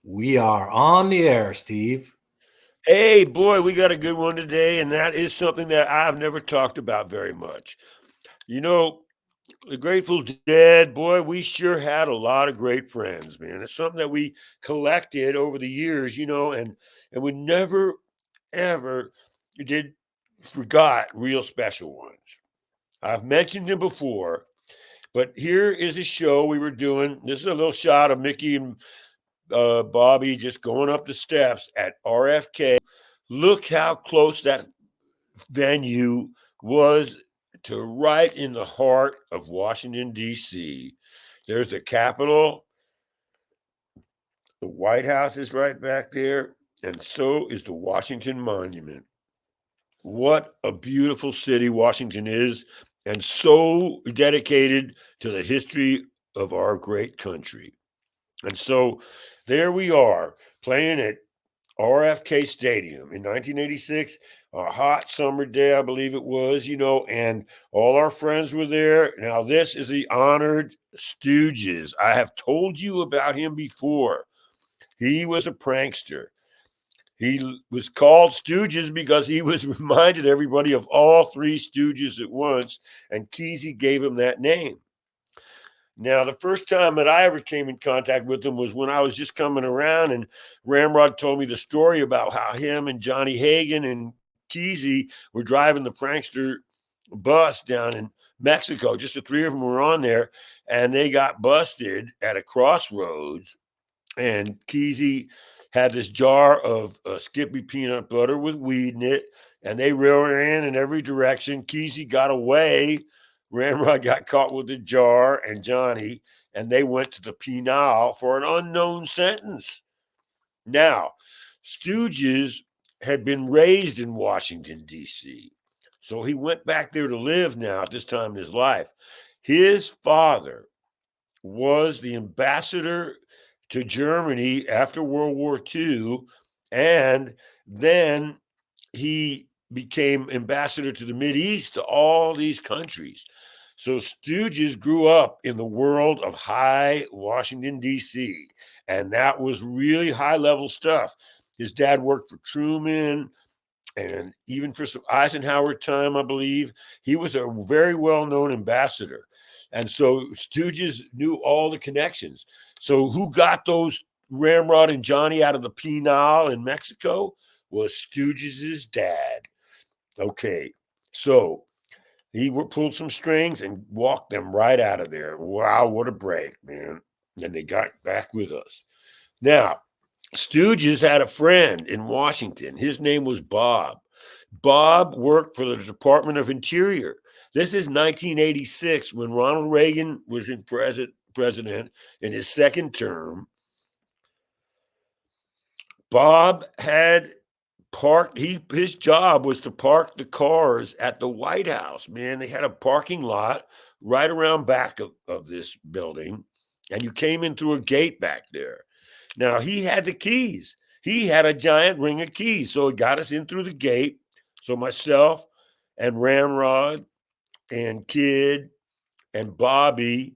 We are on the air, Steve. Hey, boy, we got a good one today, and that is something that I've never talked about very much. You know, the Grateful Dead, boy, we sure had a lot of great friends, man. It's something that we collected over the years, and we never ever did forgot real special ones. I've mentioned them before, but here is a show we were doing. This is a little shot of Mickey and Bobby just going up the steps at RFK. Look how close that venue was to right in the heart of Washington, D.C. There's the Capitol, the White House is right back there, and so is the Washington Monument. What a beautiful city Washington is, and so dedicated to the history of our great country. And so there we are playing at RFK Stadium in 1986, a hot summer day, I believe it was, and all our friends were there. Now, this is the honored Stooges. I have told you about him before. He was a prankster. He was called Stooges because he was reminded everybody of all three Stooges at once, and Kesey gave him that name. Now, the first time that I ever came in contact with him was when I was just coming around, and Ramrod told me the story about how him and Johnny Hagan and Kesey were driving the prankster bus down in Mexico. Just the three of them were on there, and they got busted at a crossroads. And Kesey had this jar of Skippy peanut butter with weed in it, and they ran in every direction. Kesey got away. Ramrod got caught with the jar and Johnny, and they went to the penal for an unknown sentence. Now, Stooges had been raised in Washington, D.C., so he went back there to live now at this time in his life. His father was the ambassador to Germany after World War II, and then he became ambassador to the East, to all these countries. So Stooges grew up in the world of high Washington, D.C., and that was really high level stuff. His dad worked for Truman and even for some Eisenhower time, I believe. He was a very well known ambassador. And so Stooges knew all the connections. So who got those Ramrod and Johnny out of the penal in Mexico was Stooges' dad. Okay, so he pulled some strings and walked them right out of there. Wow, what a break, man. And they got back with us. Now, Stooges had a friend in Washington. His name was Bob. Bob worked for the Department of Interior. This is 1986 when Ronald Reagan was in president in his second term. Bob had parked his job was to park the cars at the White House. Man, they had a parking lot right around back of this building, and you came in through a gate back there. Now he had the keys. He had a giant ring of keys, so it got us in through the gate. So myself and Ramrod and Kid and Bobby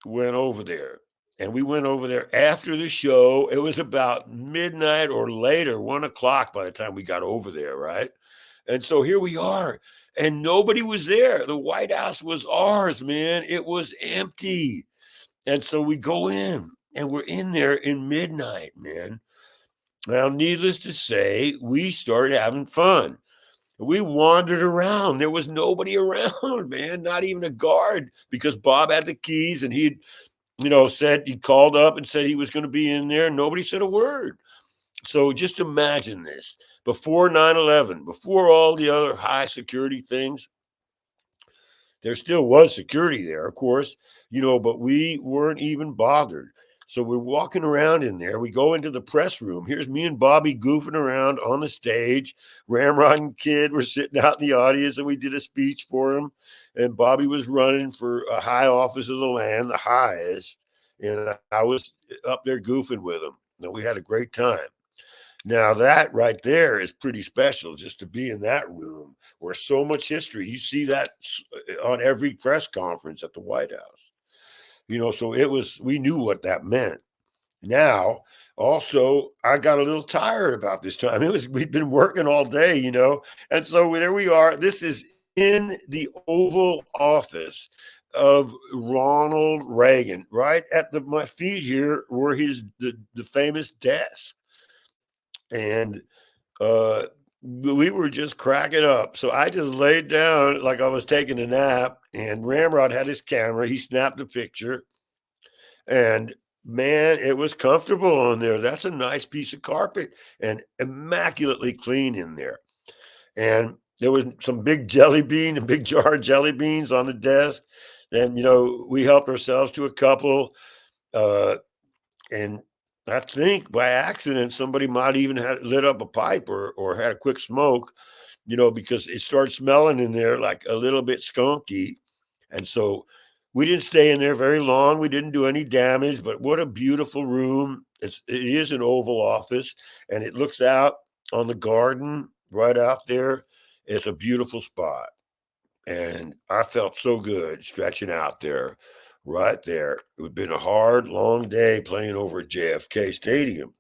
went over there. And we went over there after the show. It was about midnight or later, 1 o'clock by the time we got over there, right? And so here we are. And nobody was there. The White House was ours, man. It was empty. And so we go in and we're in there in midnight, man. Now, needless to say, we started having fun. We wandered around. There was nobody around, man, not even a guard because Bob had the keys and he'd, said he called up and said he was going to be in there. Nobody said a word. So just imagine this before 9/11, before all the other high security things, there still was security there, of course, but we weren't even bothered. So we're walking around in there. We go into the press room. Here's me and Bobby goofing around on the stage. Ramrod and Kid were sitting out in the audience, and we did a speech for him. And Bobby was running for a high office of the land, the highest. And I was up there goofing with him. And we had a great time. Now, that right there is pretty special just to be in that room where so much history. You see that on every press conference at the White House. So we knew what that meant. Now, also, I got a little tired about this time. We'd been working all day, and so there we are. This is in the Oval Office of Ronald Reagan. Right at my feet here were the famous desk, and uh, we were just cracking up. So I just laid down like I was taking a nap, and Ramrod had his camera. He snapped a picture, and man, it was comfortable on there. That's a nice piece of carpet and immaculately clean in there. And there was some big jelly bean, a big jar of jelly beans on the desk. And we helped ourselves to a couple. Uh, and I think by accident somebody might even had lit up a pipe or had a quick smoke, because it started smelling in there like a little bit skunky. And so we didn't stay in there very long. We didn't do any damage, but what a beautiful room. It is an Oval Office, and it looks out on the garden right out there. It's a beautiful spot. And I felt so good stretching out there, right there. It had been a hard, long day playing over at JFK Stadium,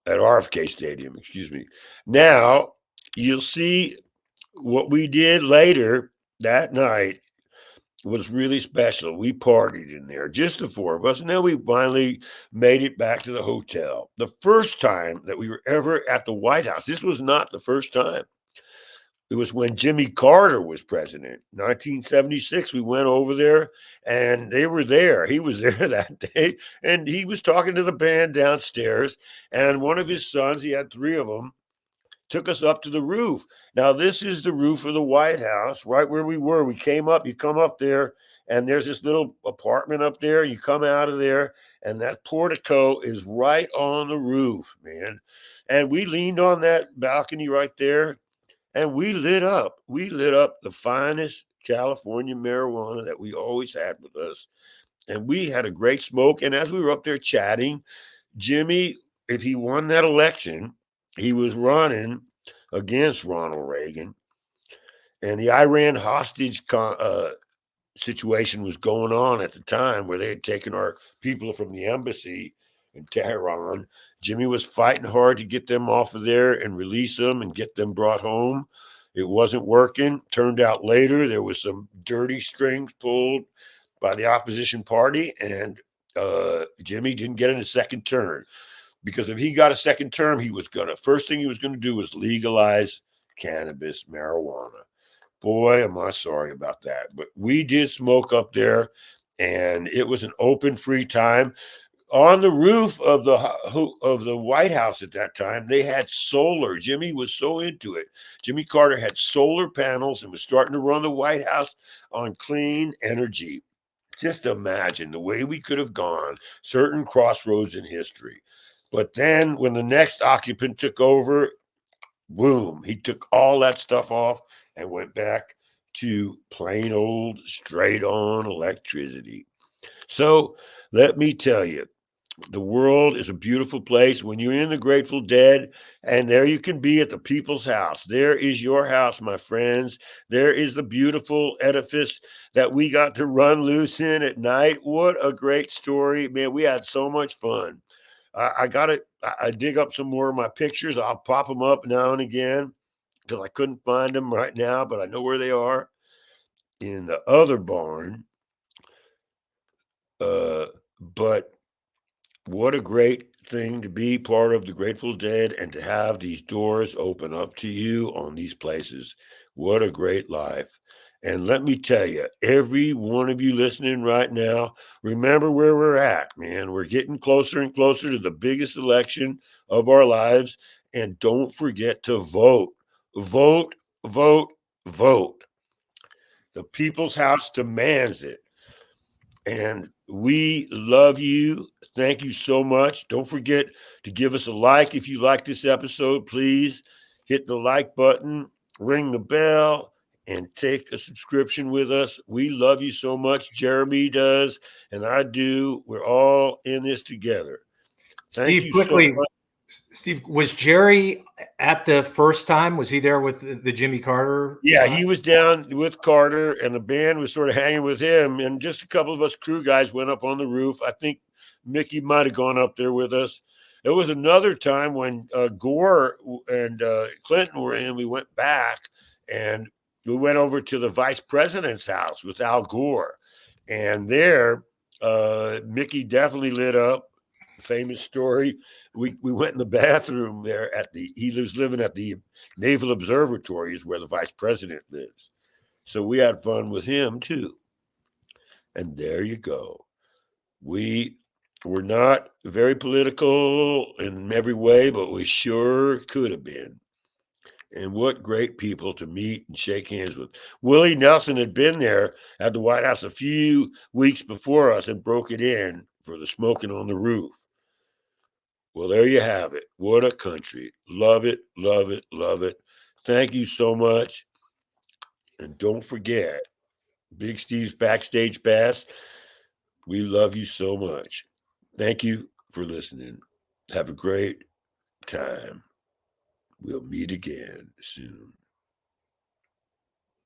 at RFK Stadium, excuse me. Now, you'll see what we did later that night was really special. We partied in there, just the four of us. And then we finally made it back to the hotel. The first time that we were ever at the White House, this was not the first time. It was when Jimmy Carter was president, 1976. We went over there and they were there. He was there that day and he was talking to the band downstairs. And one of his sons, he had three of them, took us up to the roof. Now, this is the roof of the White House, right where we were. We came up, you come up there, and there's this little apartment up there. You come out of there, and that portico is right on the roof, man. And we leaned on that balcony right there, and we lit up. We lit up the finest California marijuana that we always had with us. And we had a great smoke. And as we were up there chatting, Jimmy, if he won that election, he was running against Ronald Reagan, and the Iran hostage situation was going on at the time where they had taken our people from the embassy in Tehran. Jimmy was fighting hard to get them off of there and release them and get them brought home. It wasn't working. Turned out later there was some dirty strings pulled by the opposition party, and Jimmy didn't get in a second term. Because if he got a second term, first thing he was gonna do was legalize cannabis, marijuana. Boy, am I sorry about that. But we did smoke up there, and it was an open, free time. On the roof of the White House at that time, they had solar. Jimmy was so into it. Jimmy Carter had solar panels and was starting to run the White House on clean energy. Just imagine the way we could have gone, certain crossroads in history. But then when the next occupant took over, boom, he took all that stuff off and went back to plain old straight on electricity. So let me tell you, the world is a beautiful place. When you're in the Grateful Dead, and there you can be at the people's house. There is your house, my friends. There is the beautiful edifice that we got to run loose in at night. What a great story, man. We had so much fun. I got it. I dig up some more of my pictures. I'll pop them up now and again because I couldn't find them right now, but I know where they are in the other barn. But what a great thing to be part of the Grateful Dead and to have these doors open up to you on these places. What a great life. And let me tell you, every one of you listening right now, remember where we're at, man. We're getting closer and closer to the biggest election of our lives. And don't forget to vote. Vote, vote, vote. The people's house demands it. And we love you. Thank you so much. Don't forget to give us a like if you like this episode. Please hit the like button, ring the bell, and take a subscription with us. We love you so much. Jeremy does, and I do. We're all in this together. Thank Steve, you so quickly, much. Steve, was Jerry at the first time? Was he there with the Jimmy Carter? Yeah, he was down with Carter, and the band was sort of hanging with him. And just a couple of us crew guys went up on the roof. I think Mickey might have gone up there with us. There was another time when Gore and Clinton were in. We went back and we went over to the vice president's house with Al Gore. And there, Mickey definitely lit up. Famous story. We went in the bathroom there he was living at the Naval Observatory, is where the vice president lives. So we had fun with him too. And there you go. We were not very political in every way, but we sure could have been. And what great people to meet and shake hands with. Willie Nelson had been there at the White House a few weeks before us and broke it in for the smoking on the roof. Well, there you have it. What a country. Love it, love it, love it. Thank you so much. And don't forget, Big Steve's Backstage Pass. We love you so much. Thank you for listening. Have a great time. We'll meet again soon.